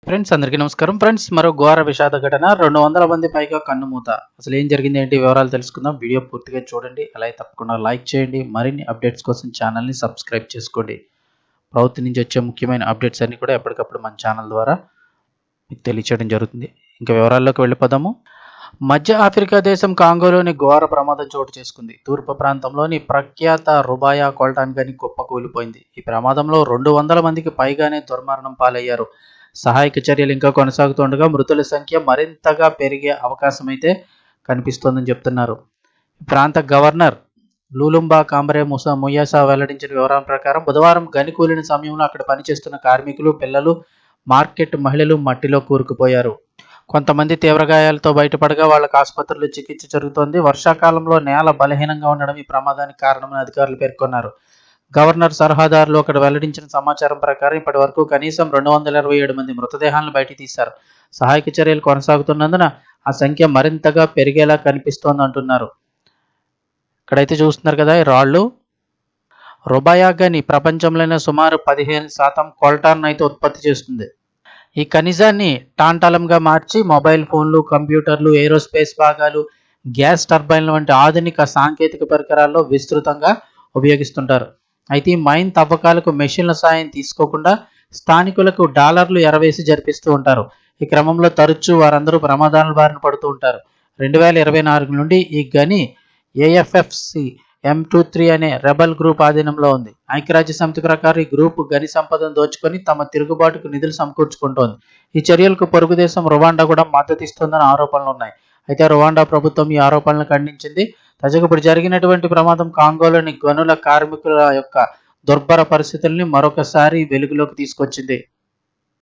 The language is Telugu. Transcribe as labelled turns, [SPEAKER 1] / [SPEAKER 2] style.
[SPEAKER 1] ఫ్రెండ్స్ అందరికీ నమస్కారం. ఫ్రెండ్స్ మరో ఘోర విషాద ఘటన. 200 మంది పైగా కన్నుమూత. అసలు ఏం జరిగింది ఏంటి వివరాలు తెలుసుకుందాం. వీడియో పూర్తిగా చూడండి. అలాగే తప్పకుండా లైక్ చేయండి. మరిన్ని అప్డేట్స్ కోసం ఛానల్ని సబ్స్క్రైబ్ చేసుకోండి. ప్రభుత్వం నుంచి వచ్చే ముఖ్యమైన అప్డేట్స్ అన్ని కూడా ఎప్పటికప్పుడు మన ఛానల్ ద్వారా మీకు తెలియచేయడం జరుగుతుంది. ఇంకా వివరాల్లోకి వెళ్ళిపోదాము. మధ్య ఆఫ్రికా దేశం కాంగోలోని ఘోర ప్రమాదం చోటు చేసుకుంది. తూర్పు ప్రాంతంలోని ప్రఖ్యాత రుబాయా కోల్టాన్ గని కుప్పకూలిపోయింది. ఈ ప్రమాదంలో 200 మందికి పైగానే దుర్మరణం పాలయ్యారు. సహాయక చర్యలు ఇంకా కొనసాగుతుండగా మృతుల సంఖ్య మరింతగా పెరిగే అవకాశం అయితే కనిపిస్తోందని చెప్తున్నారు. ప్రాంత గవర్నర్ లూలుంబా కాంబరే ముయాసా వెల్లడించిన వివరాల ప్రకారం బుధవారం గని కూలిన సమయంలో అక్కడ పనిచేస్తున్న కార్మికులు, పిల్లలు, మార్కెట్ మహిళలు మట్టిలో కూరుకుపోయారు. కొంతమంది తీవ్ర గాయాలతో బయటపడగా వాళ్ళకు ఆసుపత్రిలో చికిత్స జరుగుతోంది. వర్షాకాలంలో నేల బలహీనంగా ఉండడం ఈ ప్రమాదానికి కారణమని అధికారులు పేర్కొన్నారు. గవర్నర్ సలహాదారులు అక్కడ వెల్లడించిన సమాచారం ప్రకారం ఇప్పటి వరకు కనీసం 227 మంది మృతదేహాలను బయటికి తీశారు. సహాయక చర్యలు కొనసాగుతున్నందున ఆ సంఖ్య మరింతగా పెరిగేలా కనిపిస్తోంది అంటున్నారు. ఇక్కడైతే చూస్తున్నారు కదా, ఈ రాళ్ళు రుబాయా గని ప్రపంచంలోనే సుమారు 15% కోల్టాన్ అయితే ఉత్పత్తి చేస్తుంది. ఈ ఖనిజాన్ని టాంటాలంగా మార్చి మొబైల్ ఫోన్లు, కంప్యూటర్లు, ఏరోస్పేస్ భాగాలు, గ్యాస్ టర్బైన్ల వంటి ఆధునిక సాంకేతిక పరికరాల్లో విస్తృతంగా ఉపయోగిస్తుంటారు. అయితే ఈ మైన్ తవ్వకాలకు మెషిన్ల సాయం తీసుకోకుండా స్థానికులకు డాలర్లు ఎరవేసి జరిపిస్తూ ఉంటారు. ఈ క్రమంలో తరచూ వారందరూ ప్రమాదాల బారిన పడుతూ ఉంటారు. 2024 నుండి ఈ గని ఏఎఫ్ఎఫ్సి M23 అనే రెబల్ గ్రూప్ ఆధీనంలో ఉంది. ఐక్యరాజ్య సమితి ప్రకారం ఈ గ్రూప్ గని సంపదను దోచుకొని తమ తిరుగుబాటుకు నిధులు సమకూర్చుకుంటోంది. ఈ చర్యలకు పొరుగు దేశం రువాండా కూడా మద్దతు ఇస్తోందని ఆరోపణలు ఉన్నాయి. అయితే రువాండా ప్రభుత్వం ఈ ఆరోపణలను ఖండించింది. తాజాగా ఇప్పుడు జరిగినటువంటి ప్రమాదం కాంగోలోని గనుల కార్మికుల యొక్క దుర్భర పరిస్థితుల్ని మరొకసారి వెలుగులోకి తీసుకొచ్చింది.